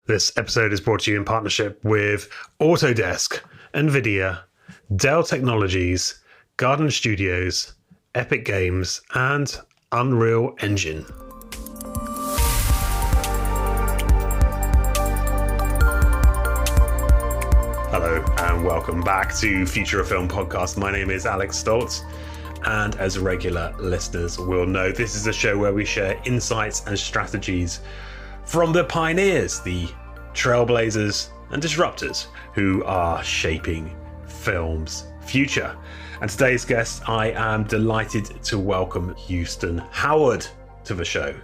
This episode is brought to you in partnership with Autodesk, NVIDIA, Dell Technologies, Garden Studios, Epic Games, and Unreal Engine. Hello and welcome back to Future of Film Podcast. My name is Alex Stoltz, and as regular listeners will know, this is a show where we share insights and strategies from the pioneers, the trailblazers and disruptors who are shaping film's future. And today's guest, I am delighted to welcome Houston Howard to the show.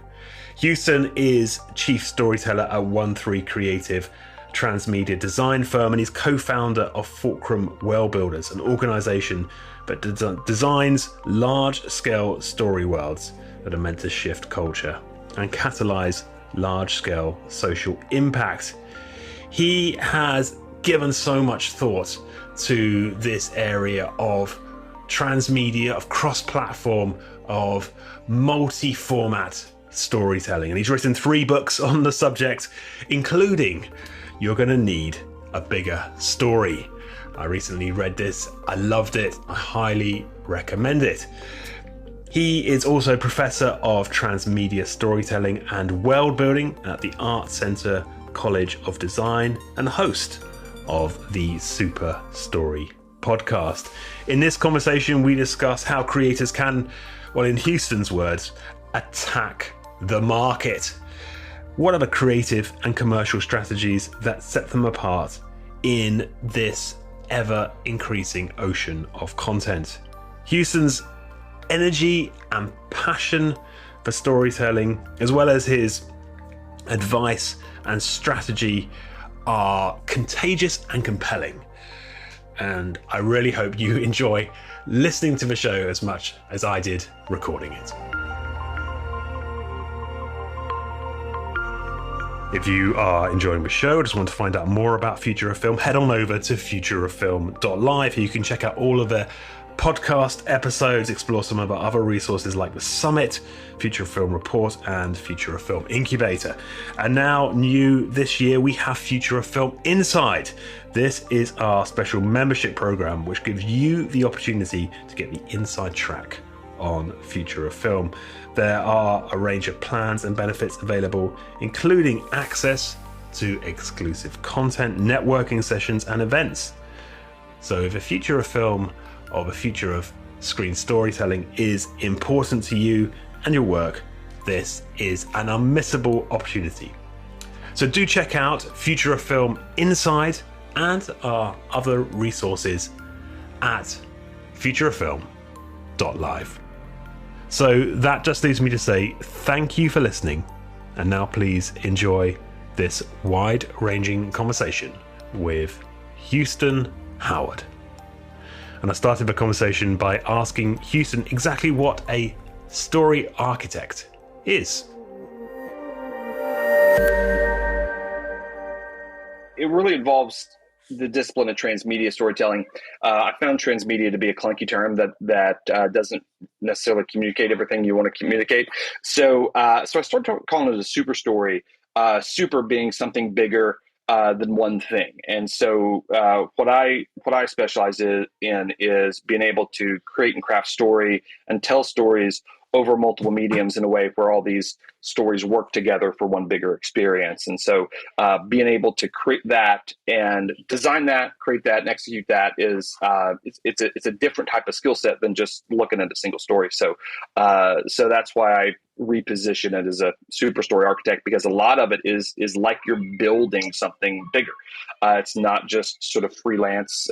Houston is Chief Storyteller at 13 Creative, Transmedia design firm, and he's co-founder of Fulcrum Worldbuilders, an organization that designs large-scale story worlds that are meant to shift culture and catalyze large-scale social impact. He has given so much thought to this area of transmedia, of cross-platform, of multi-format storytelling, and he's written 3 books on the subject, including You're Gonna Need a Bigger Story. I recently read this, I loved it, I highly recommend it. He is also Professor of Transmedia Storytelling and Worldbuilding at the Art Center College of Design and the host of the Super Story podcast. In this conversation, we discuss how creators can, well, in Houston's words, attack the market. What are the creative and commercial strategies that set them apart in this ever-increasing ocean of content? Houston's energy and passion for storytelling, as well as his advice and strategy, are contagious and compelling. And I really hope you enjoy listening to the show as much as I did recording it. If you are enjoying the show, or just want to find out more about Future of Film, head on over to futureoffilm.live. You can check out all of their podcast episodes, explore some of our other resources like the Summit, Future of Film Report, and Future of Film Incubator. And now, new this year, we have Future of Film Inside. This is our special membership program, which gives you the opportunity to get the inside track on Future of Film. There are a range of plans and benefits available, including access to exclusive content, networking sessions, and events. So if the future of film or the future of screen storytelling is important to you and your work, this is an unmissable opportunity. So do check out Future of Film Inside and our other resources at futureoffilm.live. So that just leaves me to say thank you for listening, and now please enjoy this wide-ranging conversation with Houston Howard. And I started the conversation by asking Houston exactly what a story architect is. It really involves the discipline of transmedia storytelling. I found transmedia to be a clunky term that doesn't necessarily communicate everything you want to communicate. So I started calling it a super story, super being something bigger than one thing. And so what I specialize in is being able to create and craft story and tell stories over multiple mediums in a way where all these stories work together for one bigger experience. And so being able to create that and design that, create that, and execute that is it's a different type of skill set than just looking at a single story. So that's why I reposition it as a super story architect, because a lot of it is like you're building something bigger. It's not just sort of freelance,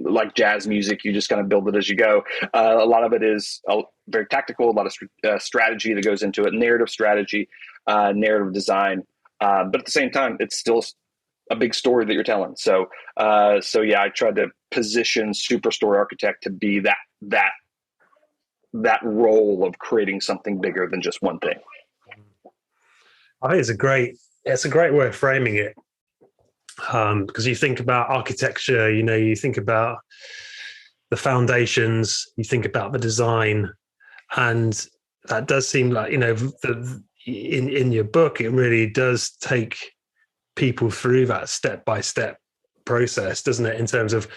like jazz music, you just kind of build it as you go. A lot of it is very tactical, a lot of strategy that goes into it, narrative strategy, narrative design. But at the same time, it's still a big story that you're telling. So yeah, I tried to position super story architect to be that role of creating something bigger than just one thing. I think it's a great way of framing it. Because you think about architecture, you think about the foundations, you think about the design, and that does seem like, in your book, it really does take people through that step-by-step process, doesn't it? In terms of,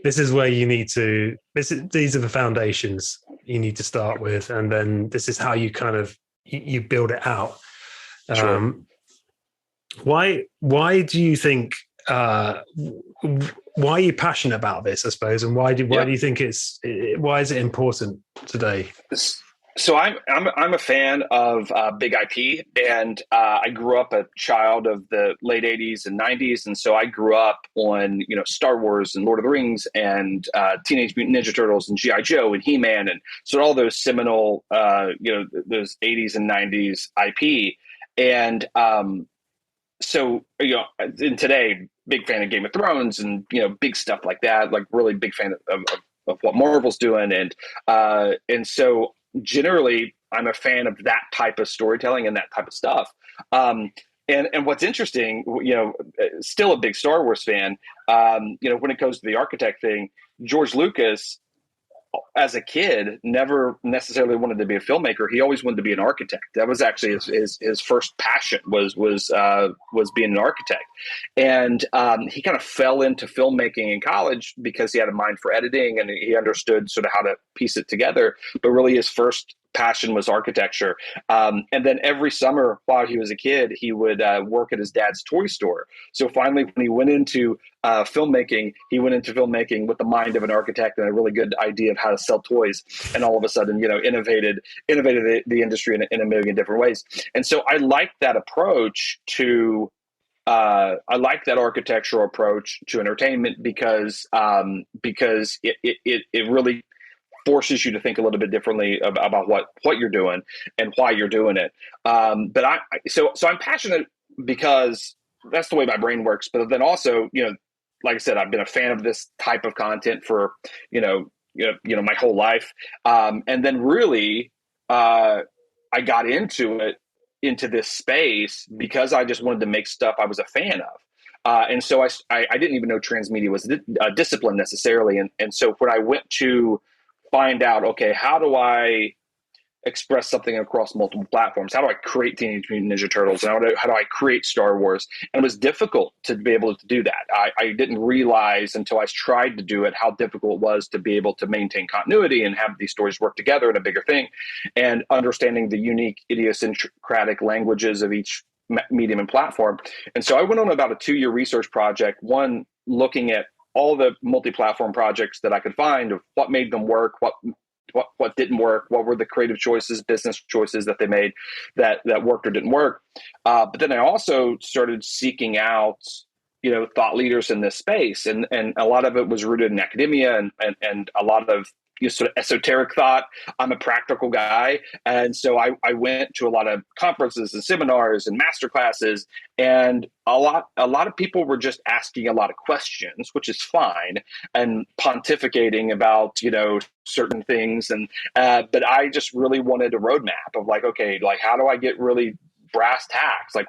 this is where you need to, these are the foundations you need to start with, and then this is how you kind of you build it out. Sure. Why do you think why are you passionate about this, I suppose, and why do you think why is it important today? So I'm a fan of big IP, and I grew up a child of the late '80s and '90s, and so I grew up on Star Wars and Lord of the Rings and Teenage Mutant Ninja Turtles and GI Joe and He-Man, and so all those seminal those '80s and '90s IP, and so and today big fan of Game of Thrones and big stuff like that, like really big fan of what Marvel's doing, and so generally I'm a fan of that type of storytelling and that type of stuff. And what's interesting, still a big Star Wars fan, when it goes to the architect thing, George Lucas, as a kid, never necessarily wanted to be a filmmaker. He always wanted to be an architect. That was actually his first passion was being an architect. And he kind of fell into filmmaking in college because he had a mind for editing and he understood sort of how to piece it together. But really his first passion was architecture. And then every summer while he was a kid, he would work at his dad's toy store. So finally, when he went into filmmaking, he went into filmmaking with the mind of an architect and a really good idea of how to sell toys. And all of a sudden, innovated the industry in a million different ways. And so I like that approach to I like that architectural approach to entertainment because it really forces you to think a little bit differently about what you're doing and why you're doing it. But I'm passionate because that's the way my brain works. But then also, like I said, I've been a fan of this type of content for, my whole life. And then really, I got into this space because I just wanted to make stuff I was a fan of. And so I didn't even know transmedia was a discipline necessarily. And so when I went to find out, okay, how do I express something across multiple platforms? How do I create Teenage Mutant Ninja Turtles? And how do I create Star Wars? And it was difficult to be able to do that. I didn't realize until I tried to do it how difficult it was to be able to maintain continuity and have these stories work together in a bigger thing, and understanding the unique idiosyncratic languages of each medium and platform. And so I went on about a 2-year research project, one looking at all the multi-platform projects that I could find of what made them work, what didn't work, what were the creative choices, business choices that they made that worked or didn't work. But then I also started seeking out, thought leaders in this space, and a lot of it was rooted in academia and a lot of sort of esoteric thought. I'm a practical guy, and so I went to a lot of conferences and seminars and master classes, and a lot of people were just asking a lot of questions, which is fine, and pontificating about certain things, and but I just really wanted a roadmap of how do I get really brass tacks, like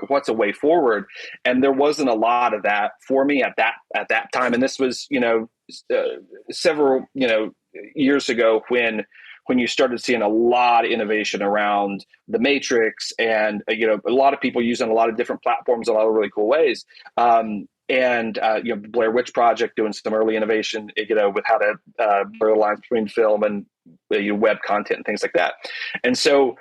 what's a way forward? And there wasn't a lot of that for me at that time, and this was several years ago when you started seeing a lot of innovation around the Matrix, and a lot of people using a lot of different platforms in a lot of really cool ways. Blair Witch Project doing some early innovation, with how to blur the lines between film and web content and things like that. And so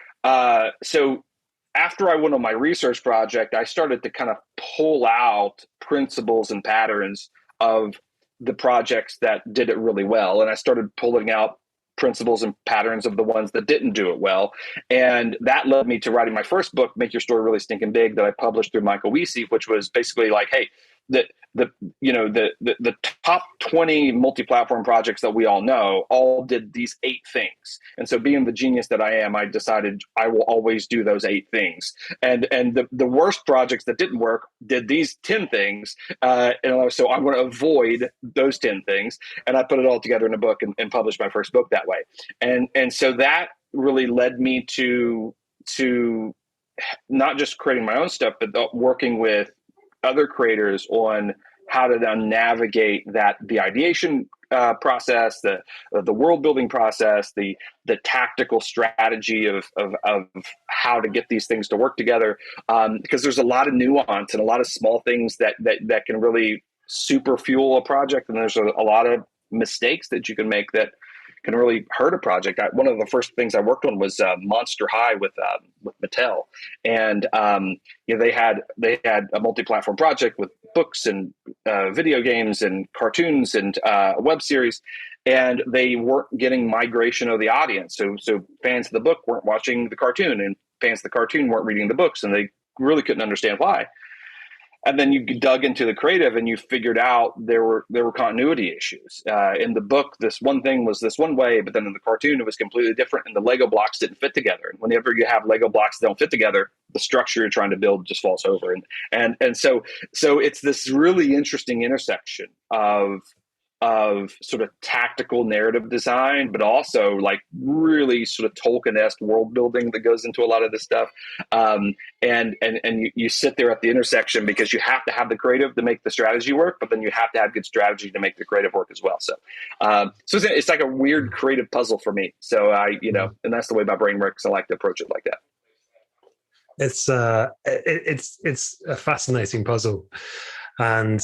after I went on my research project, I started to kind of pull out principles and patterns of the projects that did it really well. And I started pulling out principles and patterns of the ones that didn't do it well. And that led me to writing my first book, Make Your Story Really Stinking Big, that I published through Michael Weesey, which was basically like, hey, the top 20 multi-platform projects that we all know all did these 8 things. And so being the genius that I am, I decided I will always do those 8 things. And the worst projects that didn't work did these 10 things. And so I'm going to avoid those 10 things. And I put it all together in a book and published my first book that way. And so that really led me to not just creating my own stuff, but working with other creators on how to now navigate the ideation process, the world building process, the tactical strategy of how to get these things to work together, because there's a lot of nuance and a lot of small things that can really super fuel a project, and there's a lot of mistakes that you can make that can really hurt a project. One of the first things I worked on was Monster High with Mattel, and they had a multi-platform project with books and video games and cartoons and a web series, and they weren't getting migration of the audience. So fans of the book weren't watching the cartoon, and fans of the cartoon weren't reading the books, and they really couldn't understand why. And then you dug into the creative and you figured out there were continuity issues. In the book, this one thing was this one way, but then in the cartoon, it was completely different, and the Lego blocks didn't fit together. And whenever you have Lego blocks that don't fit together, the structure you're trying to build just falls over. And so it's this really interesting intersection of sort of tactical narrative design, but also like really sort of Tolkien-esque world building that goes into a lot of this stuff. And you sit there at the intersection because you have to have the creative to make the strategy work, but then you have to have good strategy to make the creative work as well. So it's like a weird creative puzzle for me. So and that's the way my brain works. I like to approach it like that. It's a fascinating puzzle, and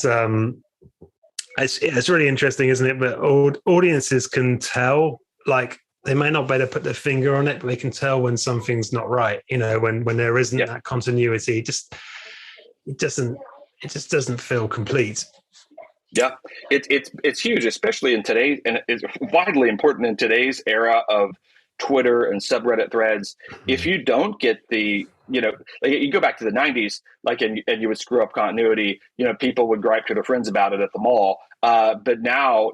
it's really interesting, isn't it? But audiences can tell, like, they may not be able to put their finger on it, but they can tell when something's not right. When there isn't that continuity, it just doesn't feel complete. Yeah, it's huge, especially in today's, and it's widely important in today's era of Twitter and subreddit threads. If you don't get you go back to the 90s, and you would screw up continuity, people would gripe to their friends about it at the mall. But now,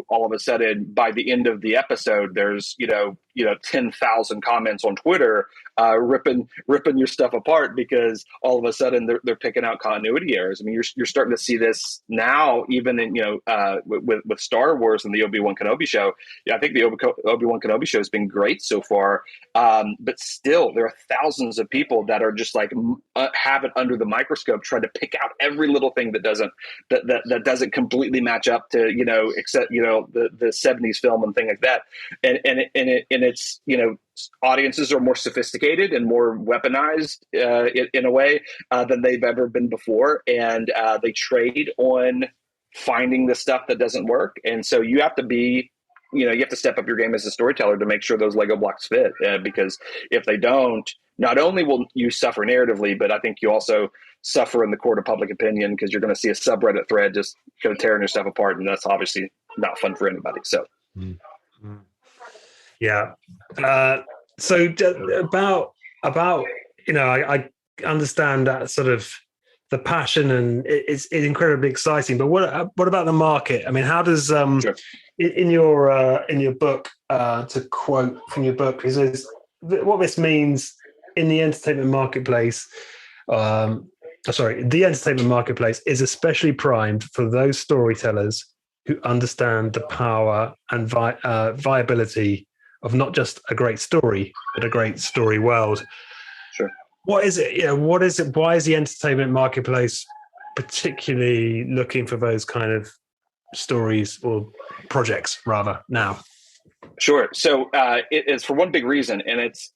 all of a sudden, by the end of the episode, there's, 10,000 comments on Twitter, ripping your stuff apart because all of a sudden they're picking out continuity errors. I mean, you're starting to see this now, even in, with Star Wars and the Obi-Wan Kenobi show. Yeah, I think the Obi-Wan Kenobi show has been great so far. But still, there are thousands of people that are just like have it under the microscope, trying to pick out every little thing that doesn't completely match up to except the 70s film and thing like that. And it's audiences are more sophisticated and more weaponized in a way than they've ever been before, and they trade on finding the stuff that doesn't work. And so you have to be you have to step up your game as a storyteller to make sure those Lego blocks fit, because if they don't, not only will you suffer narratively, but I think you also suffer in the court of public opinion, because you're going to see a subreddit thread just kind of tearing your stuff apart, and that's obviously not fun for anybody. So, yeah. So about I understand that sort of the passion, and it's incredibly exciting. But what about the market? I mean, how does sure. in your book, to quote from your book, it says what this means in the entertainment marketplace. The entertainment marketplace is especially primed for those storytellers who understand the power and viability of not just a great story, but a great story world. Sure. What is it? What is it? Why is the entertainment marketplace particularly looking for those kind of stories or projects rather now? Sure. So it's for one big reason, and it's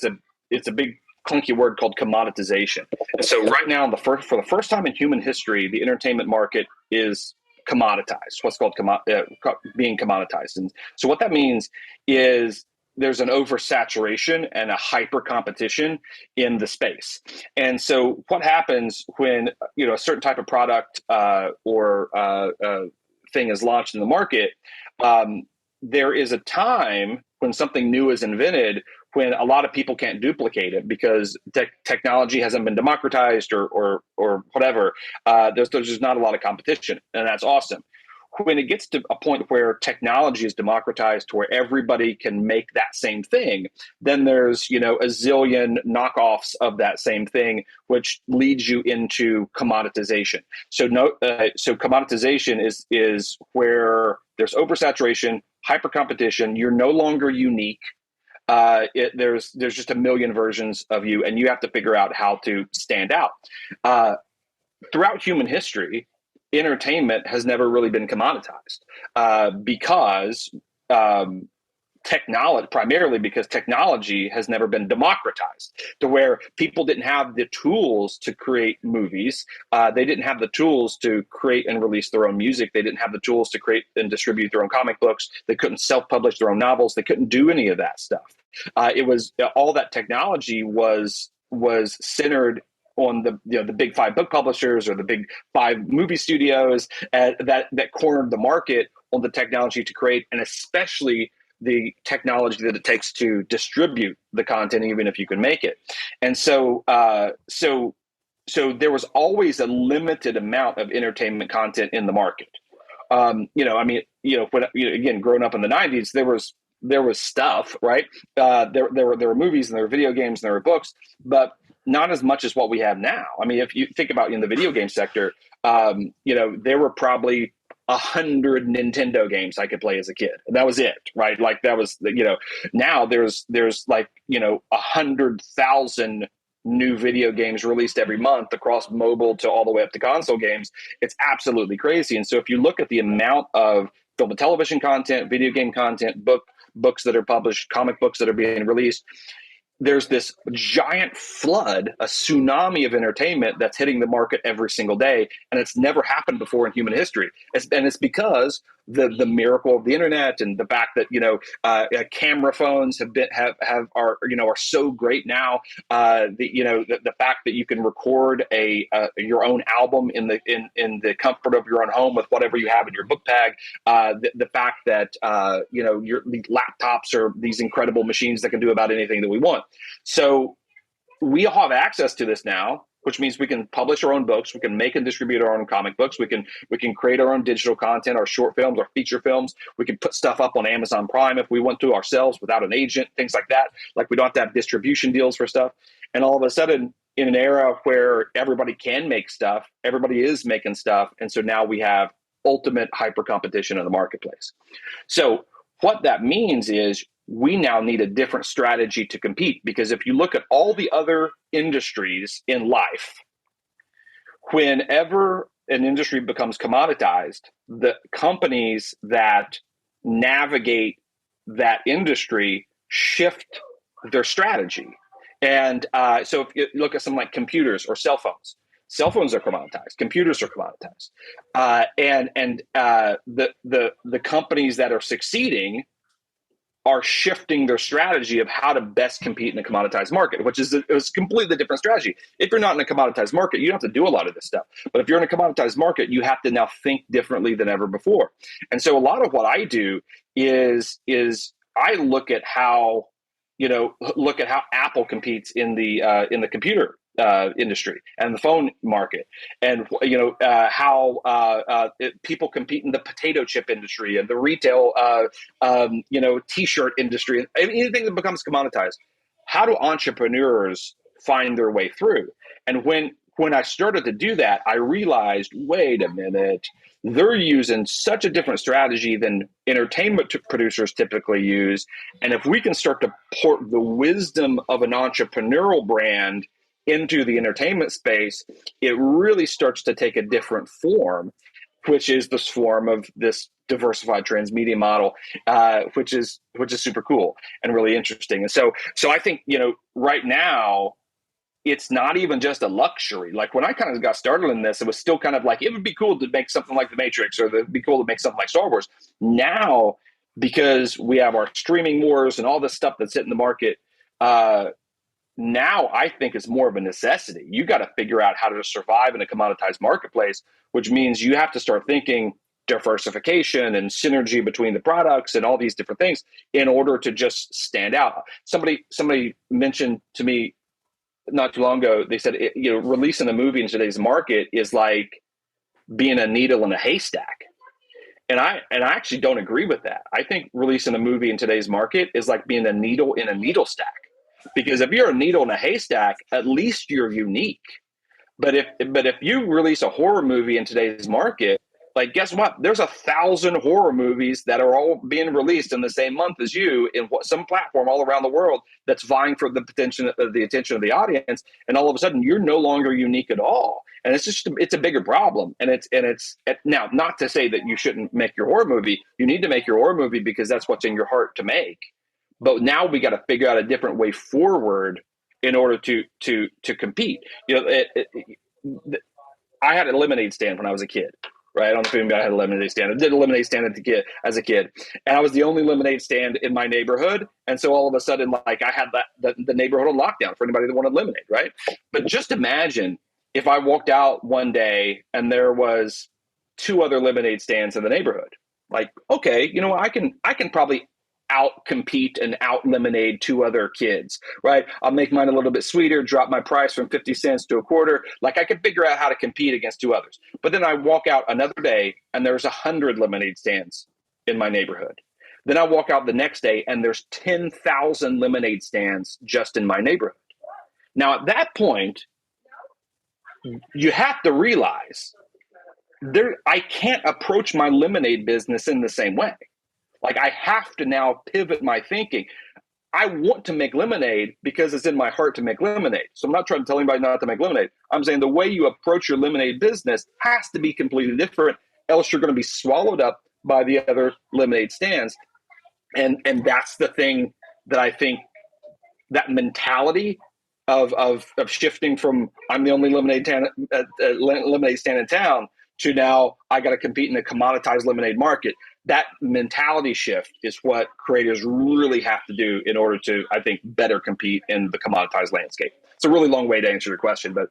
a big clunky word called commoditization. And so right now, for the first time in human history, the entertainment market is commoditized. What's called being commoditized. And so what that means is there's an oversaturation and a hyper competition in the space. And so what happens when a certain type of product or thing is launched in the market? There is a time when something new is invented when a lot of people can't duplicate it because technology hasn't been democratized or whatever. There's just not a lot of competition, and that's awesome. When it gets to a point where technology is democratized to where everybody can make that same thing, then there's a zillion knockoffs of that same thing, which leads you into commoditization. So commoditization is where there's oversaturation, hyper competition. You're no longer unique. There's just a million versions of you, and you have to figure out how to stand out. Throughout human history, entertainment has never really been commoditized because primarily because technology has never been democratized to where people didn't have the tools to create movies. They didn't have the tools to create and release their own music. They didn't have the tools to create and distribute their own comic books. They couldn't self-publish their own novels. They couldn't do any of that stuff. It was all that technology was centered on the big five book publishers or the big five movie studios that cornered the market on the technology to create, and especially the technology that it takes to distribute the content, even if you can make it. And so there was always a limited amount of entertainment content in the market. Again, growing up in the 90s, there was stuff, right? There were movies and there were video games and there were books, but not as much as what we have now. I mean, if you think about in the video game sector, there were probably 100 Nintendo games I could play as a kid. That was it, right? Like that was, now there's like, 100,000 new video games released every month across mobile to all the way up to console games. It's absolutely crazy. And so if you look at the amount of film and television content, video game content, books that are published, comic books that are being released, there's this giant flood, a tsunami of entertainment that's hitting the market every single day, and it's never happened before in human history. It's because the miracle of the internet and the fact that camera phones are so great now. The fact that you can record your own album in the comfort of your own home with whatever you have in your book bag. The fact that your laptops are these incredible machines that can do about anything that we want. So we all have access to this now, which means we can publish our own books. We can make and distribute our own comic books. We can create our own digital content, our short films, our feature films. We can put stuff up on Amazon Prime if we want to ourselves without an agent, things like that. Like we don't have to have distribution deals for stuff. And all of a sudden, in an era where everybody can make stuff, everybody is making stuff. And so now we have ultimate hyper competition in the marketplace. So what that means is we now need a different strategy to compete, because if you look at all the other industries in life, whenever an industry becomes commoditized, the companies that navigate that industry shift their strategy. And so if you look at something like computers or cell phones are commoditized, computers are commoditized. The companies that are succeeding are shifting their strategy of how to best compete in a commoditized market, which is a completely different strategy. If you're not in a commoditized market, you don't have to do a lot of this stuff. But if you're in a commoditized market, you have to now think differently than ever before. And so a lot of what I do is I look at how Apple competes in the computer industry and the phone market, and how people compete in the potato chip industry and the retail t-shirt industry, anything that becomes commoditized. How do entrepreneurs find their way through? And when I started to do that, I realized, wait a minute, they're using such a different strategy than entertainment producers typically use. And if we can start to port the wisdom of an entrepreneurial brand into the entertainment space, it really starts to take a different form, which is this form of this diversified transmedia model, which is super cool and really interesting. And so I think, right now, it's not even just a luxury. Like when I kind of got started in this, it was still kind of like, it would be cool to make something like The Matrix, or it'd be cool to make something like Star Wars. Now, because we have our streaming wars and all this stuff that's hitting the market, now I think it's more of a necessity. You got to figure out how to survive in a commoditized marketplace, which means you have to start thinking diversification and synergy between the products and all these different things in order to just stand out. Somebody mentioned to me not too long ago, they said, releasing a movie in today's market is like being a needle in a haystack. And I actually don't agree with that. I think releasing a movie in today's market is like being a needle in a needle stack. Because if you're a needle in a haystack, at least you're unique. But if you release a horror movie in today's market, like, guess what? There's 1,000 horror movies that are all being released in the same month as you in some platform all around the world that's vying for the attention of the audience. And all of a sudden, you're no longer unique at all. And it's a bigger problem. And it's now, not to say that you shouldn't make your horror movie. You need to make your horror movie because that's what's in your heart to make. But now we got to figure out a different way forward in order to compete. I had a lemonade stand when I was a kid, right? I don't know if anybody had a lemonade stand. I did a lemonade stand as a kid, and I was the only lemonade stand in my neighborhood. And so all of a sudden, like, I had the neighborhood on lockdown for anybody that wanted lemonade, right? But just imagine if I walked out one day and there was 2 other lemonade stands in the neighborhood. Like, okay, I can probably out compete and out lemonade 2 other kids, right? I'll make mine a little bit sweeter, drop my price from 50 cents to a quarter. Like, I could figure out how to compete against 2 others. But then I walk out another day and there's 100 lemonade stands in my neighborhood. Then I walk out the next day and there's 10,000 lemonade stands just in my neighborhood. Now, at that point, you have to realize I can't approach my lemonade business in the same way. Like, I have to now pivot my thinking. I want to make lemonade because it's in my heart to make lemonade. So I'm not trying to tell anybody not to make lemonade. I'm saying the way you approach your lemonade business has to be completely different. Else you're going to be swallowed up by the other lemonade stands. And that's the thing that I think, that mentality of shifting from I'm the only lemonade stand in town to now I got to compete in the commoditized lemonade market. That mentality shift is what creators really have to do in order to, I think, better compete in the commoditized landscape. It's a really long way to answer your question, but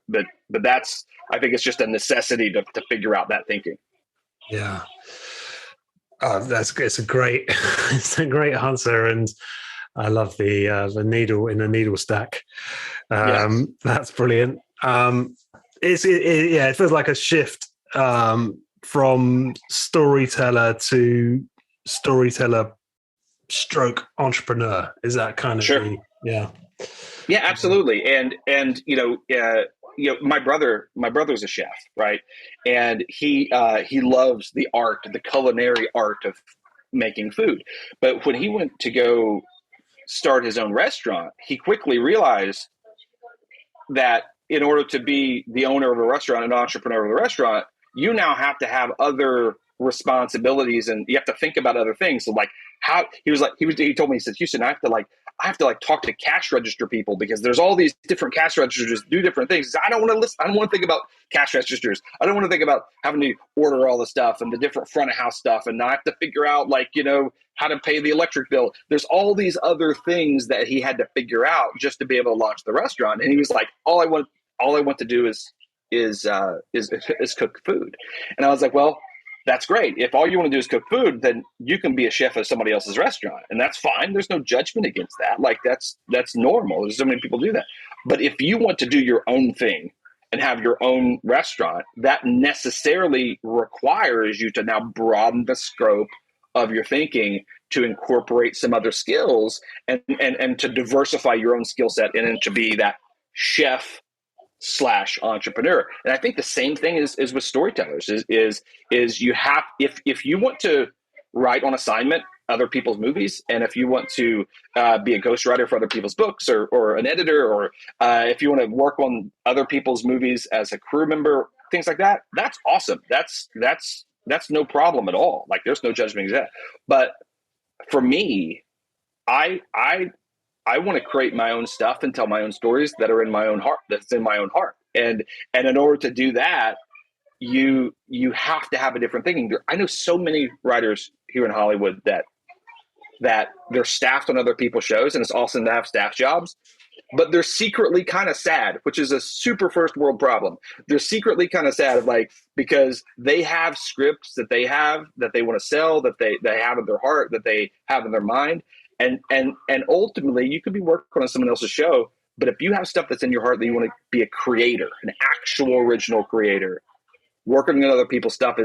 that's, I think it's just a necessity to figure out that thinking. Yeah. It's a great answer, and I love the needle in the needle stack. Yes. That's brilliant. It feels like a shift from storyteller to storyteller stroke entrepreneur. Is that kind of sure? Yeah, absolutely. And my brother's a chef, right? And he loves the art, the culinary art of making food. But when he went to go start his own restaurant, he quickly realized that in order to be the owner of a restaurant, an entrepreneur of a restaurant, you now have to have other responsibilities and you have to think about other things. So like he told me, he said, Houston, I have to talk to cash register people because there's all these different cash registers do different things. I don't want to listen. I don't want to think about cash registers. I don't want to think about having to order all the stuff and the different front of house stuff. And now I have to figure out how to pay the electric bill. There's all these other things that he had to figure out just to be able to launch the restaurant. And he was like, all I want to do is cook food. And I was like, well, that's great. If all you want to do is cook food, then you can be a chef of somebody else's restaurant. And that's fine. There's no judgment against that. Like that's normal. There's so many people do that. But if you want to do your own thing and have your own restaurant, that necessarily requires you to now broaden the scope of your thinking to incorporate some other skills and to diversify your own skill set and to be that chef / entrepreneur. And I think the same thing is with storytellers is you have, if you want to write on assignment other people's movies, and if you want to be a ghostwriter for other people's books or an editor, or if you want to work on other people's movies as a crew member, things like that, that's awesome. That's no problem at all. Like there's no judgment against that. But for me, I want to create my own stuff and tell my own stories that are in my own heart, that's in my own heart. And in order to do that, you have to have a different thinking. I know so many writers here in Hollywood that they're staffed on other people's shows, and it's awesome to have staff jobs, but they're secretly kind of sad, which is a super first world problem. They're secretly kind of sad, because they have scripts that they want to sell, that they have in their heart, that they have in their mind. And ultimately, you could be working on someone else's show, but if you have stuff that's in your heart that you want to be a creator, an actual original creator, working on other people's stuff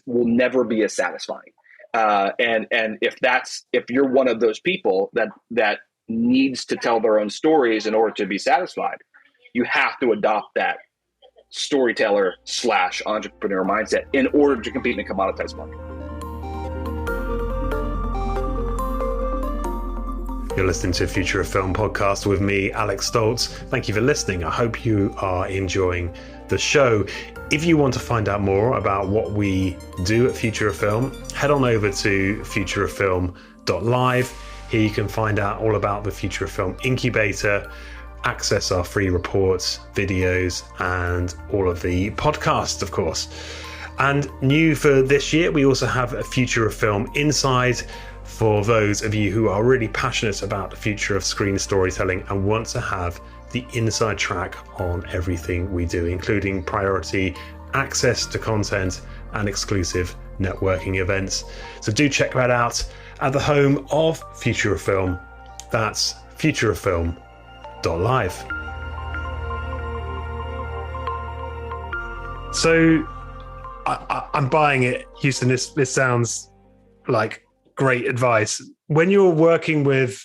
will never be as satisfying. And if you're one of those people that needs to tell their own stories in order to be satisfied, you have to adopt that storyteller / entrepreneur mindset in order to compete in a commoditized market. You're listening to Future of Film podcast with me, Alex Stoltz. Thank you for listening. I hope you are enjoying the show. If you want to find out more about what we do at Future of Film, head on over to futureoffilm.live. Here you can find out all about the Future of Film Incubator, access our free reports, videos, and all of the podcasts, of course. And new for this year, we also have a Future of Film Inside for those of you who are really passionate about the future of screen storytelling and want to have the inside track on everything we do, including priority access to content and exclusive networking events. So do check that out at the home of Future of Film. That's futureoffilm.live. So I'm buying it, Houston. This sounds like great advice. When you're working with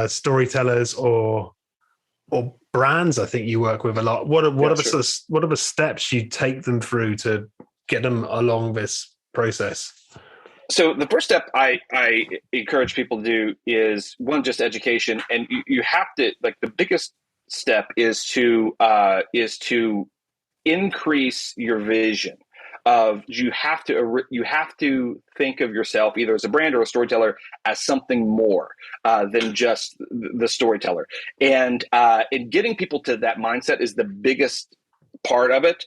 storytellers or brands, I think you work with a lot. What are the steps you take them through to get them along this process? So the first step I encourage people to do is one, just education, and you have to, like, the biggest step is to increase your vision. You have to think of yourself either as a brand or a storyteller as something more than just the storyteller, and getting people to that mindset is the biggest part of it,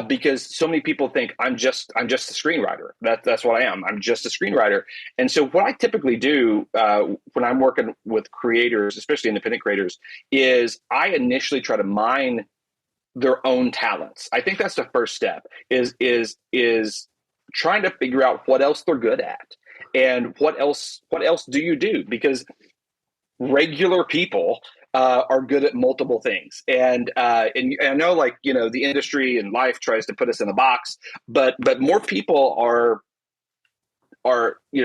because so many people think I'm just a screenwriter. That's what I am. I'm just a screenwriter. And so what I typically do when I'm working with creators, especially independent creators, is I initially try to mine their own talents. I think that's the first step, is trying to figure out what else they're good at and what else do you do, because regular people are good at multiple things, and I know, like, the industry and life tries to put us in a box, but more people are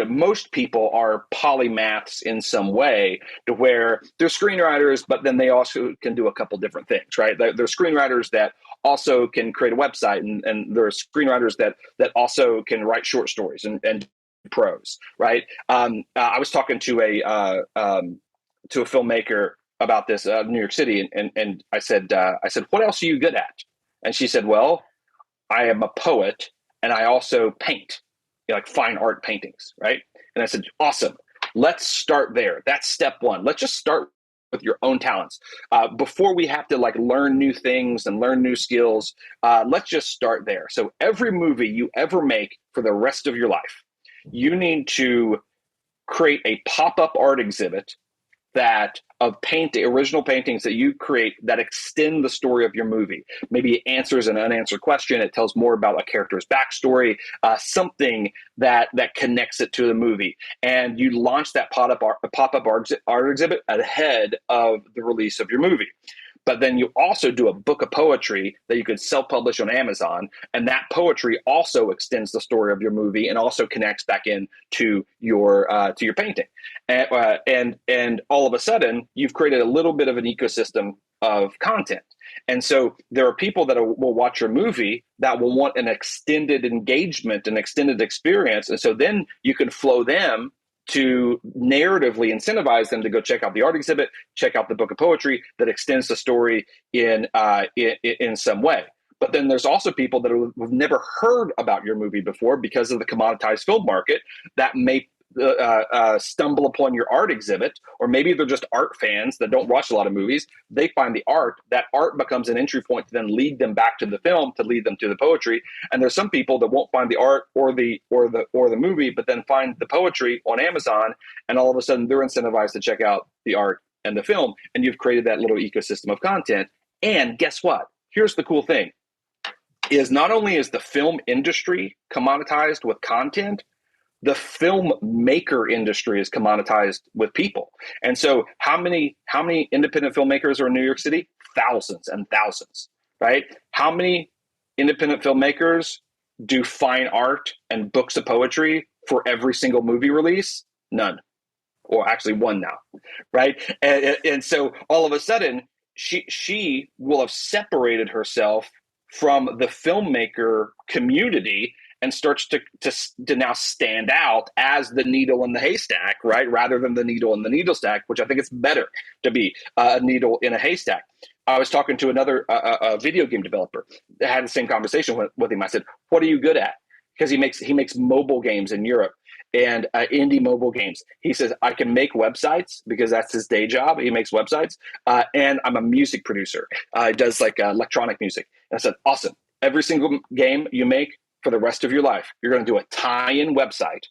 most people are polymaths in some way, to where they're screenwriters, but then they also can do a couple different things, right? They're screenwriters that also can create a website, and there are screenwriters that also can write short stories and prose, right? I was talking to a filmmaker about this in New York City, and I said, what else are you good at? And she said, well, I am a poet and I also paint, like fine art paintings, right? And I said, awesome. Let's start there. That's step one. Let's just start with your own talents before we have to learn new things and learn new skills. Let's just start there. So every movie you ever make for the rest of your life, you need to create a pop-up art exhibit of original paintings that you create that extend the story of your movie. Maybe it answers an unanswered question. It tells more about a character's backstory, something that connects it to the movie. And you launch that pop-up art exhibit ahead of the release of your movie. But then you also do a book of poetry that you could self-publish on Amazon, and that poetry also extends the story of your movie and also connects back in to your painting. And all of a sudden, you've created a little bit of an ecosystem of content. And so there are people that will watch your movie that will want an extended engagement, an extended experience, and so then you can flow them to narratively incentivize them to go check out the art exhibit, check out the book of poetry that extends the story in some way. But then there's also people that have never heard about your movie before because of the commoditized film market that may stumble upon your art exhibit, or maybe they're just art fans that don't watch a lot of movies. They find the art. That art becomes an entry point to then lead them back to the film, to lead them to the poetry. And there's some people that won't find the art or the movie, but then find the poetry on Amazon, and all of a sudden they're incentivized to check out the art and the film. And you've created that little ecosystem of content. And guess what? Here's the cool thing: is not only is the film industry commoditized with content, the filmmaker industry is commoditized with people. And so how many independent filmmakers are in New York City? Thousands and thousands, right? How many independent filmmakers do fine art and books of poetry for every single movie release? None. Or actually one now, right? And so all of a sudden, she will have separated herself from the filmmaker community and starts to now stand out as the needle in the haystack, right? Rather than the needle in the needle stack, which I think it's better to be a needle in a haystack. I was talking to another a video game developer that had the same conversation with him. I said, "What are you good at?" Because he makes mobile games in Europe and indie mobile games. He says, "I can make websites because that's his day job. He makes websites, and I'm a music producer. He does like electronic music." And I said, "Awesome! Every single game you make for the rest of your life, you're going to do a tie-in website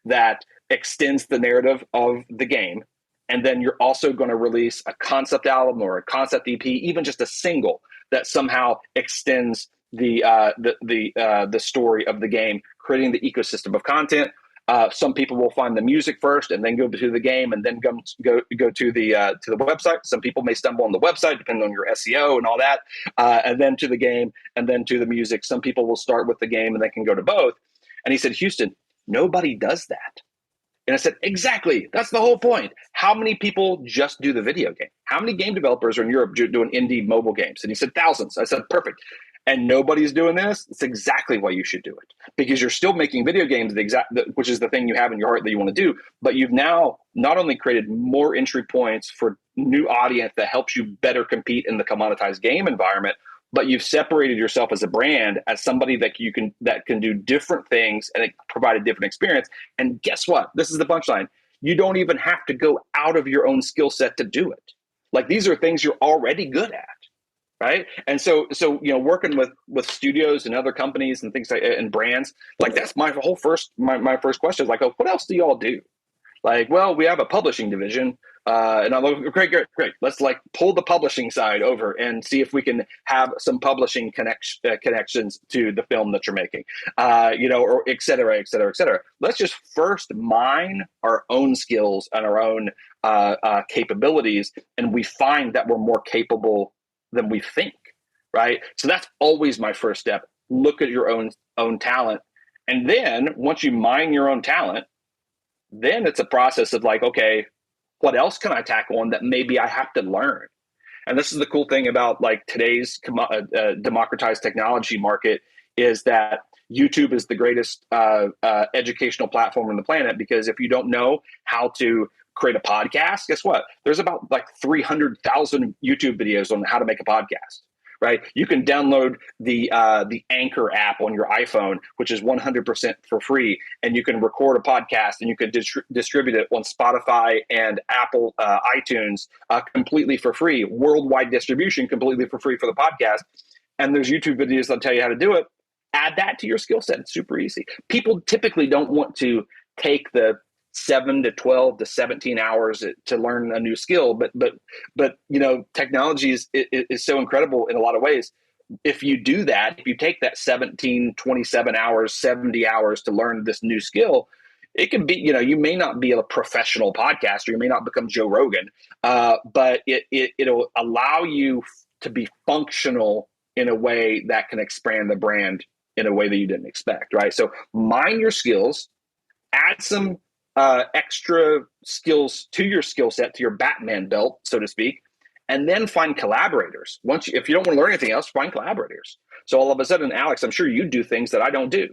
that extends the narrative of the game." And then you're also going to release a concept album or a concept EP, even just a single that somehow extends the story of the game, creating the ecosystem of content. Some people will find the music first and then go to the game and then go to the website. Some people may stumble on the website, depending on your SEO and all that, and then to the game and then to the music. Some people will start with the game and they can go to both. And he said, "Houston, nobody does that." And I said, "Exactly. That's the whole point. How many people just do the video game? How many game developers are in Europe doing indie mobile games?" And he said, "Thousands." I said, "Perfect. And nobody's doing this? It's exactly why you should do it, because you're still making video games, which is the thing you have in your heart that you want to do. But you've now not only created more entry points for new audience that helps you better compete in the commoditized game environment, but you've separated yourself as a brand, as somebody that can do different things and provide a different experience. And guess what? This is the punchline. You don't even have to go out of your own skill set to do it. Like, these are things you're already good at, right? And so working with studios and other companies and things like, and brands, like, that's my first question is like, "Oh, what else do y'all do?" Like, "Well, we have a publishing division." And I'm like, great. Let's like pull the publishing side over and see if we can have some publishing connections to the film that you're making, or et cetera, et cetera, et cetera. Let's just first mine our own skills and our own capabilities. And we find that we're more capable than we think, right? So that's always my first step. Look at your own talent. And then once you mine your own talent, then it's a process of like, okay, what else can I tackle on that maybe I have to learn? And this is the cool thing about like today's democratized technology market, is that YouTube is the greatest educational platform on the planet, because if you don't know how to create a podcast, guess what? There's about like 300,000 YouTube videos on how to make a podcast. Right? You can download the Anchor app on your iPhone, which is 100% for free, and you can record a podcast and you can distribute it on Spotify and Apple iTunes completely for free. Worldwide distribution completely for free for the podcast. And there's YouTube videos that tell you how to do it. Add that to your skill set. It's super easy. People typically don't want to take the 7 to 12 to 17 hours to learn a new skill. But technology is so incredible in a lot of ways. If you do that, if you take that 17, 27 hours, 70 hours to learn this new skill, it can be, you may not be a professional podcaster, you may not become Joe Rogan, but it'll allow you to be functional in a way that can expand the brand in a way that you didn't expect, right? So mine your skills, add some extra skills to your skill set, to your Batman belt, so to speak, and then find collaborators. If you don't want to learn anything else, find collaborators. So all of a sudden, Alex, I'm sure you do things that I don't do.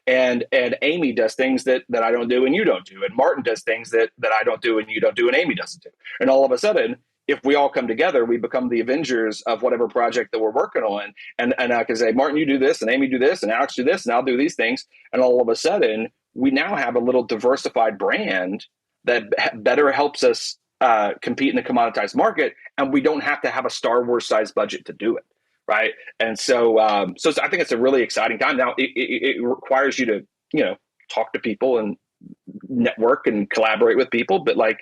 And Amy does things that I don't do and you don't do. And Martin does things that I don't do and you don't do and Amy doesn't do. And all of a sudden, if we all come together, we become the Avengers of whatever project that we're working on. And I can say, Martin, you do this, and Amy do this, and Alex do this, and I'll do these things. And all of a sudden, we now have a little diversified brand that better helps us compete in the commoditized market, and we don't have to have a Star Wars sized budget to do it, right? And so I think it's a really exciting time. Now, it requires you to, talk to people and network and collaborate with people, but like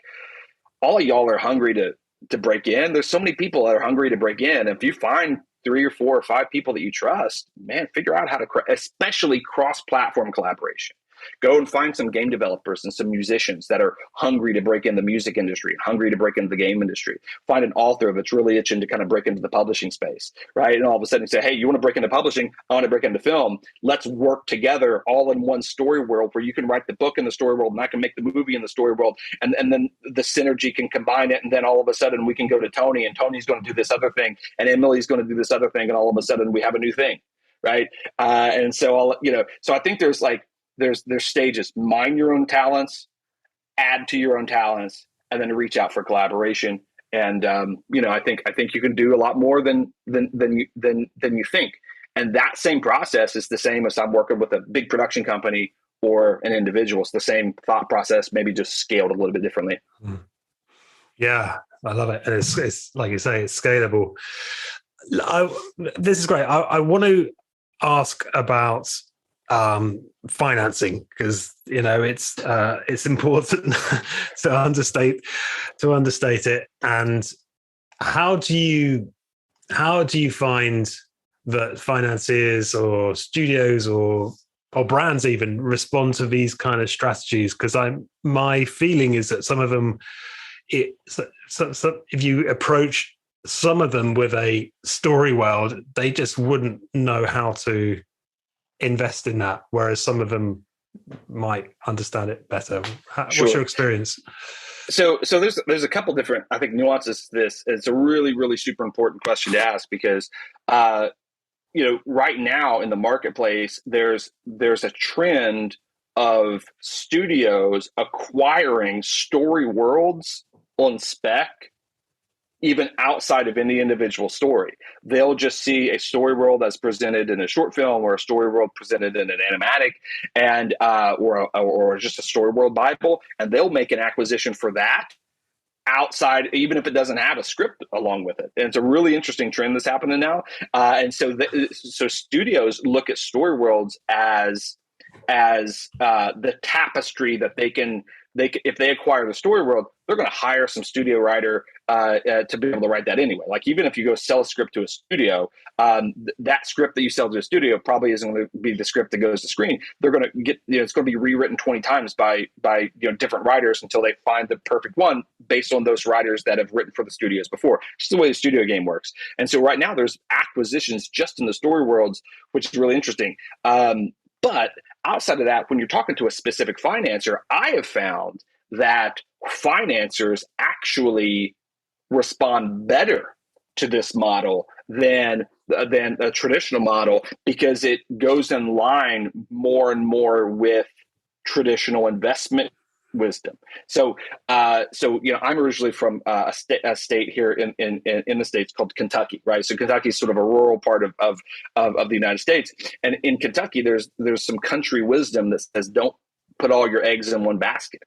all of y'all are hungry to break in. There's so many people that are hungry to break in. If you find 3 or 4 or 5 people that you trust, man, figure out how to, especially cross-platform collaboration. Go and find some game developers and some musicians that are hungry to break in the music industry, hungry to break into the game industry. Find an author that's really itching to kind of break into the publishing space, right? And all of a sudden you say, hey, you want to break into publishing? I want to break into film. Let's work together all in one story world where you can write the book in the story world and I can make the movie in the story world. And then the synergy can combine it. And then all of a sudden we can go to Tony and Tony's going to do this other thing and Emily's going to do this other thing. And all of a sudden we have a new thing, right? And so, so I think there's stages. Mine your own talents, add to your own talents, and then reach out for collaboration. And I think you can do a lot more than you think. And that same process is the same as I'm working with a big production company or an individual. It's the same thought process, maybe just scaled a little bit differently. Yeah, I love it. And it's like you say, it's scalable. This is great. I want to ask about financing, because it's important to understate it. And how do you find that financiers or studios or brands even respond to these kind of strategies? Because my feeling is that some of them, if you approach some of them with a story world, they just wouldn't know how to invest in that, whereas some of them might understand it better. Sure. What's your experience? So there's a couple different, I think, nuances to this. It's a really, really super important question to ask, because right now in the marketplace, there's a trend of studios acquiring story worlds on spec, even outside of any individual story. They'll just see a story world that's presented in a short film, or a story world presented in an animatic, and or just a story world Bible, and they'll make an acquisition for that outside, even if it doesn't have a script along with it. And it's a really interesting trend that's happening now. And so studios look at story worlds as the tapestry that they can if they acquire the story world, they're going to hire some studio writer to be able to write that anyway. Like, even if you go sell a script to a studio, that script that you sell to a studio probably isn't going to be the script that goes to screen. They're going to get, it's going to be rewritten 20 times by different writers until they find the perfect one based on those writers that have written for the studios before. It's just the way the studio game works. And so right now there's acquisitions just in the story worlds, which is really interesting. But outside of that, when you're talking to a specific financer, I have found that financiers actually respond better to this model than a traditional model, because it goes in line more and more with traditional investment wisdom. So I'm originally from a state here in the States called Kentucky, right? So Kentucky is sort of a rural part of the United States, and in Kentucky there's some country wisdom that says don't put all your eggs in one basket.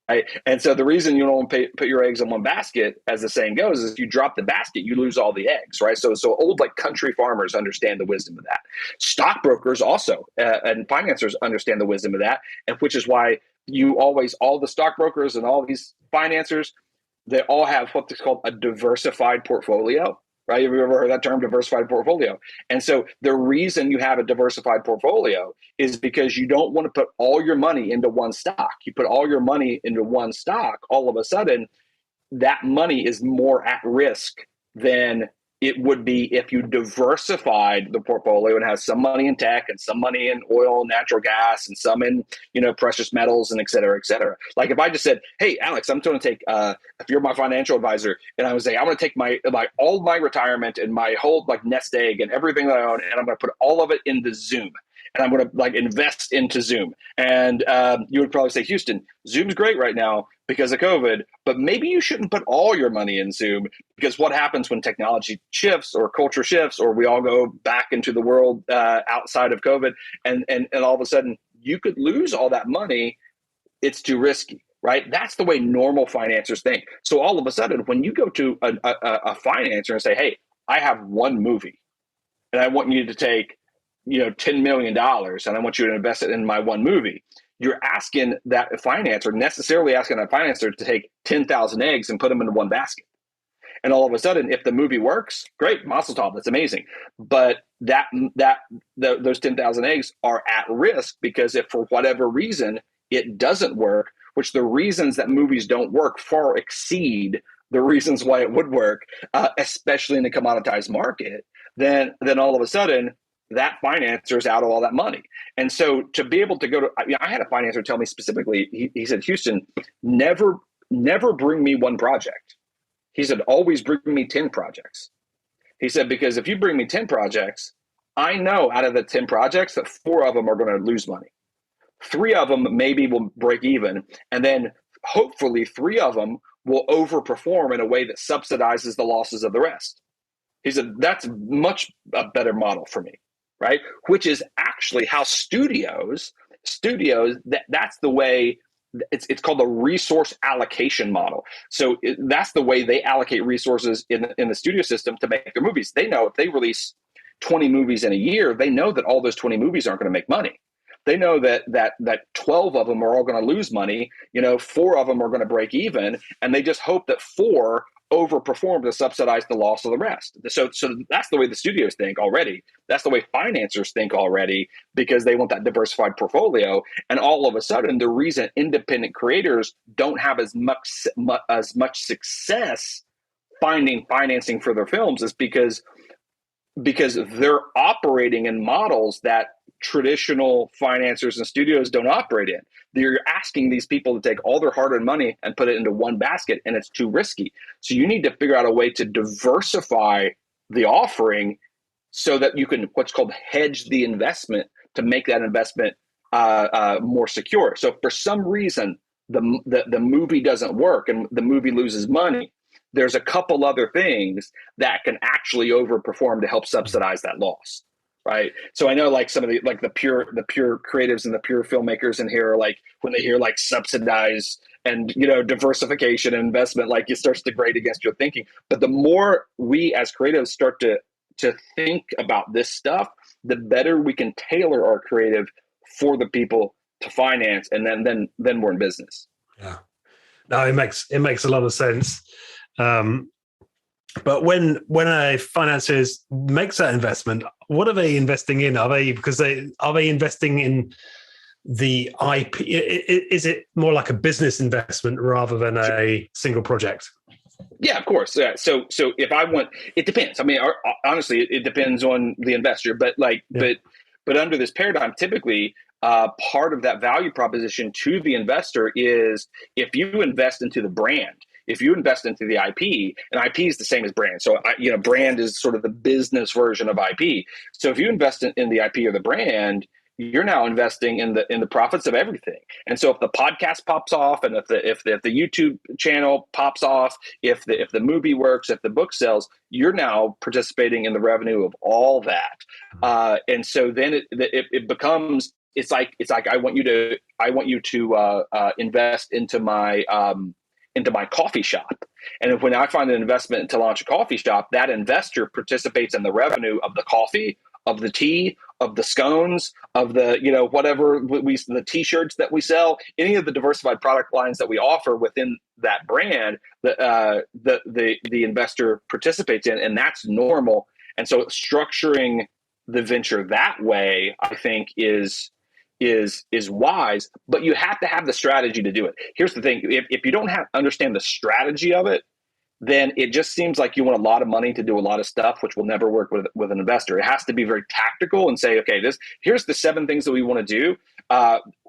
Right? And so the reason you don't put your eggs in one basket, as the saying goes, is if you drop the basket, you lose all the eggs, right? So old, like, country farmers understand the wisdom of that. Stockbrokers also and financiers understand the wisdom of that, and which is why all the stockbrokers and all these financiers, they all have what's called a diversified portfolio. Right? Have you ever heard that term, diversified portfolio? And so the reason you have a diversified portfolio is because you don't want to put all your money into one stock. You put all your money into one stock, all of a sudden, that money is more at risk than it would be if you diversified the portfolio and has some money in tech and some money in oil, natural gas, and some in, precious metals, and et cetera, et cetera. Like, if I just said, hey, Alex, I'm going to take, if you're my financial advisor, and I would say, I'm going to take all my retirement and my whole nest egg and everything that I own, and I'm going to put all of it into Zoom. And I'm going to invest into Zoom. And you would probably say, Houston, Zoom's great right now because of COVID, but maybe you shouldn't put all your money in Zoom, because what happens when technology shifts or culture shifts, or we all go back into the world outside of COVID, and all of a sudden you could lose all that money. It's too risky, right? That's the way normal financiers think. So all of a sudden, when you go to a financer and say, hey, I have one movie and I want you to take $10 million, and I want you to invest it in my one movie, you're asking that financer, necessarily asking that financer to take 10,000 eggs and put them into one basket. And all of a sudden, if the movie works, great, mazel tov, that's amazing. But those 10,000 eggs are at risk, because if for whatever reason it doesn't work, which the reasons that movies don't work far exceed the reasons why it would work, especially in the commoditized market, then all of a sudden that financer is out of all that money. And so to be able to go to, I had a financer tell me specifically, he said, Houston, never bring me one project. He said, always bring me 10 projects. He said, because if you bring me 10 projects, I know out of the 10 projects that 4 of them are going to lose money. 3 of them maybe will break even. And then hopefully 3 of them will overperform in a way that subsidizes the losses of the rest. He said, that's much a better model for me, right? Which is actually how studios, that's the way, it's called the resource allocation model. So that's the way they allocate resources in the studio system to make their movies. They know if they release 20 movies in a year, they know that all those 20 movies aren't going to make money. They know that 12 of them are all going to lose money. 4 of them are going to break even, and they just hope that 4 overperform to subsidize the loss of the rest. So that's the way the studios think already. That's the way financiers think already, because they want that diversified portfolio. And all of a sudden, the reason independent creators don't have as much success finding financing for their films is because they're operating in models that traditional financiers and studios don't operate in. They're asking these people to take all their hard-earned money and put it into one basket, and it's too risky. So you need to figure out a way to diversify the offering so that you can what's called hedge the investment to make that investment more secure. So if for some reason the movie doesn't work and the movie loses money, there's a couple other things that can actually overperform to help subsidize that loss, right? So I know like some of the pure creatives and the pure filmmakers in here are like, when they hear like subsidize and diversification and investment, like it starts to grate against your thinking. But the more we as creatives start to think about this stuff, the better we can tailor our creative for the people to finance, and then we're in business. Yeah, no, it makes a lot of sense. But when a financier makes that investment, what are they investing in? Are they investing in the IP? Is it more like a business investment rather than a single project? Yeah, of course. Yeah. So if I want, it depends. I mean, honestly, it depends on the investor. But but under this paradigm, typically, part of that value proposition to the investor is if you invest into the brand. If you invest into the IP, and IP is the same as brand. So, brand is sort of the business version of IP. So if you invest in the IP or the brand, you're now investing in the profits of everything. And so if the podcast pops off, and if the YouTube channel pops off, if the movie works, if the book sells, you're now participating in the revenue of all that. And so then it becomes, it's like I want you to invest into my coffee shop. And when I find an investment to launch a coffee shop, that investor participates in the revenue of the coffee, of the tea, of the scones, of the, whatever the t-shirts that we sell, any of the diversified product lines that we offer within that brand, the investor participates in, and that's normal. And so structuring the venture that way, I think is wise, but you have to have the strategy to do it. Here's the thing. If you don't understand the strategy of it, then it just seems like you want a lot of money to do a lot of stuff, which will never work with an investor. It has to be very tactical and say, okay, here's the 7 things that we want to do.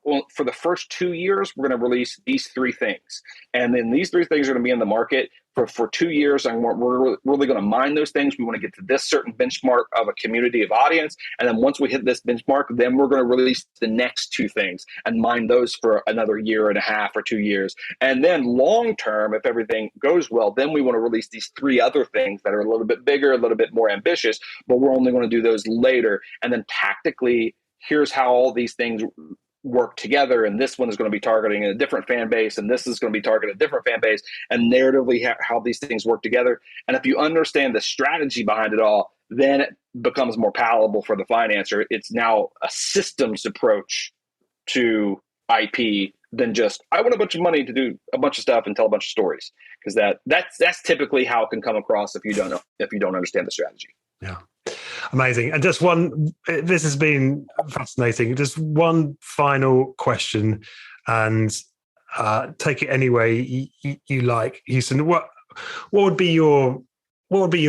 Well, for the first 2 years, we're going to release these 3 things. And then these 3 things are going to be in the market for 2 years. And we're really going to mine those things. We want to get to this certain benchmark of a community of audience. And then once we hit this benchmark, then we're going to release the next 2 things and mine those for another 1.5 years or 2 years. And then long term, if everything goes well, then we want to release these 3 other things that are a little bit bigger, a little bit more ambitious, but we're only going to do those later. And then tactically, here's how all these things work together, and this one is going to be targeting a different fan base, and this is going to be targeting a different fan base, and narratively how these things work together. And if you understand the strategy behind it all, then it becomes more palatable for the financer. It's now a systems approach to IP than just, I want a bunch of money to do a bunch of stuff and tell a bunch of stories, because that's typically how it can come across if you don't understand the strategy. Yeah. Amazing. And just this has been fascinating. Just one final question, and take it any way you like, Houston. What would be your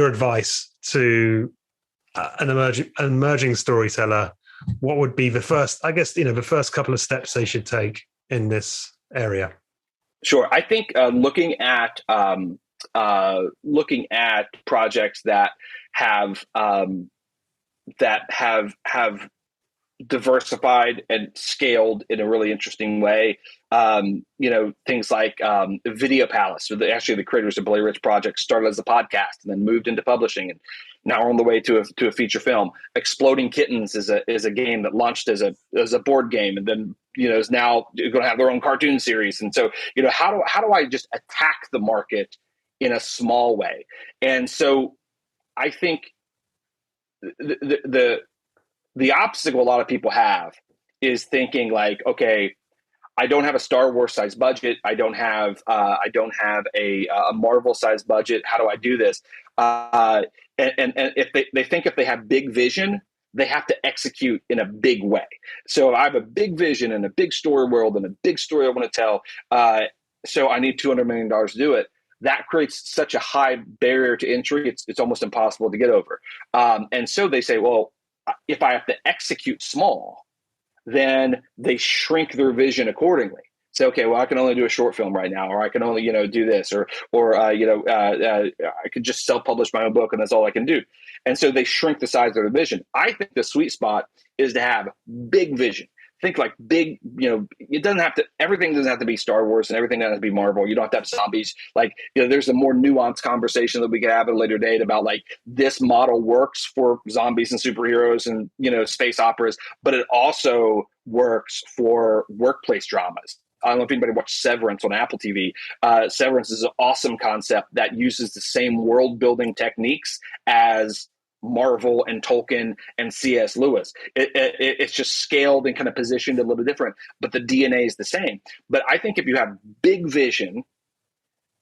advice to an emerging storyteller? What would be the first couple of steps they should take in this area? Sure. I think looking at projects that have diversified and scaled in a really interesting way. Things like Video Palace, actually the creators of Blair Witch Project started as a podcast and then moved into publishing, and now we're on the way to a feature film. Exploding Kittens is a game that launched as a board game, and then is now going to have their own cartoon series. And so how do I just attack the market in a small way? And so I think the obstacle a lot of people have is thinking like, okay, I don't have a Star Wars size budget. I don't have a Marvel size budget. How do I do this? And if they think if they have big vision, they have to execute in a big way. So I have a big vision and a big story world and a big story I want to tell. So I need $200 million to do it. That creates such a high barrier to entry. It's almost impossible to get over. And so they say, well, if I have to execute small, then they shrink their vision accordingly. Say, okay, well, I can only do a short film right now, or I can only, do this, or I could just self-publish my own book and that's all I can do. And so they shrink the size of their vision. I think the sweet spot is to have big vision. Think like big, everything doesn't have to be Star Wars and everything doesn't have to be Marvel. You don't have to have zombies. Like, there's a more nuanced conversation that we could have at a later date about like this model works for zombies and superheroes and, space operas, but it also works for workplace dramas. I don't know if anybody watched Severance on Apple TV. Severance is an awesome concept that uses the same world building techniques as Marvel and Tolkien and C.S. Lewis. It's just scaled and kind of positioned a little different, but the DNA is the same. But I think if you have big vision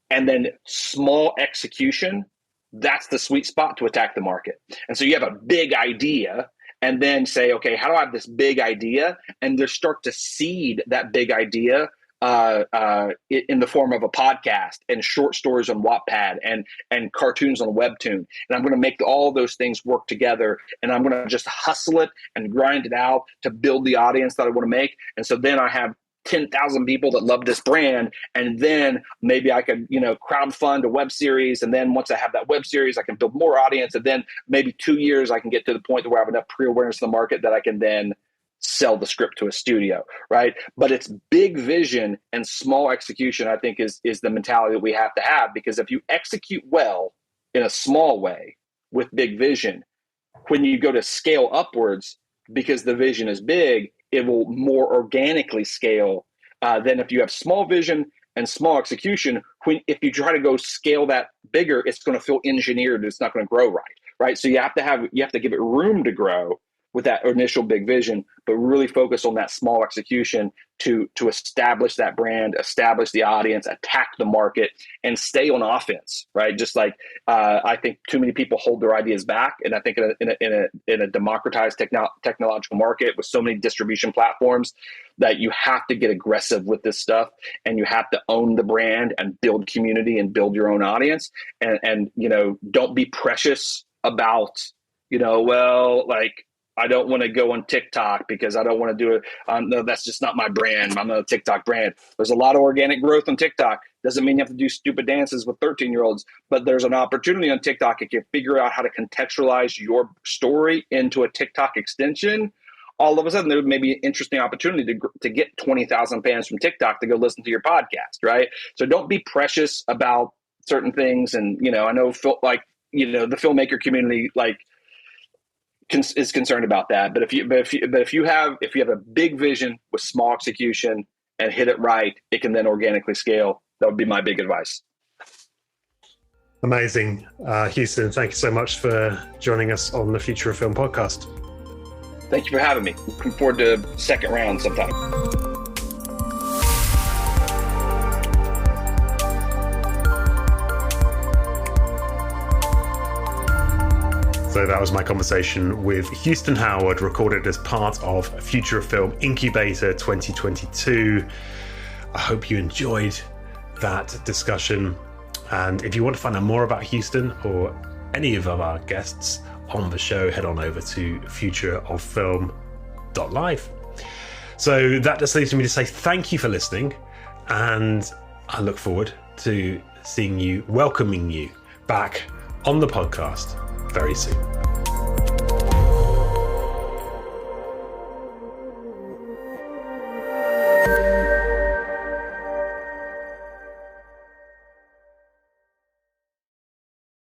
and then small execution, that's the sweet spot to attack the market. And so you have a big idea and then say, okay, how do I have this big idea? And just start to seed that big idea in the form of a podcast and short stories on Wattpad and cartoons on Webtoon. And I'm going to make all those things work together, and I'm going to just hustle it and grind it out to build the audience that I want to make. And so then I have 10,000 people that love this brand, and then maybe I could, crowdfund a web series. And then once I have that web series, I can build more audience. And then maybe 2 years, I can get to the point where I have enough pre-awareness in the market that I can then sell the script to a studio, right? But it's big vision and small execution, I think, is the mentality that we have to have, because if you execute well in a small way with big vision, when you go to scale upwards, because the vision is big, it will more organically scale than if you have small vision and small execution. If you try to go scale that bigger, it's going to feel engineered. It's not going to grow right? So you have to give it room to grow with that initial big vision, but really focus on that small execution to establish that brand, establish the audience, attack the market, and stay on offense, right? Just like I think too many people hold their ideas back, and I think in a democratized technological market with so many distribution platforms, that you have to get aggressive with this stuff, and you have to own the brand and build community and build your own audience, and don't be precious about I don't want to go on TikTok because I don't want to do it. No, that's just not my brand. I'm not a TikTok brand. There's a lot of organic growth on TikTok. Doesn't mean you have to do stupid dances with 13-year-olds, but there's an opportunity on TikTok if you figure out how to contextualize your story into a TikTok extension. All of a sudden, there may be an interesting opportunity to get 20,000 fans from TikTok to go listen to your podcast, right? So don't be precious about certain things. And, I know the filmmaker community, is concerned about that, but if you have a big vision with small execution and hit it right, it can then organically scale. That would be my big advice. Amazing, Houston. Thank you so much for joining us on the Future of Film podcast. Thank you for having me. Looking forward to second round sometime. So that was my conversation with Houston Howard, recorded as part of Future of Film Incubator 2022. I hope you enjoyed that discussion. And if you want to find out more about Houston or any of our guests on the show, head on over to futureoffilm.live. So that just leaves me to say thank you for listening. And I look forward to welcoming you back on the podcast very soon.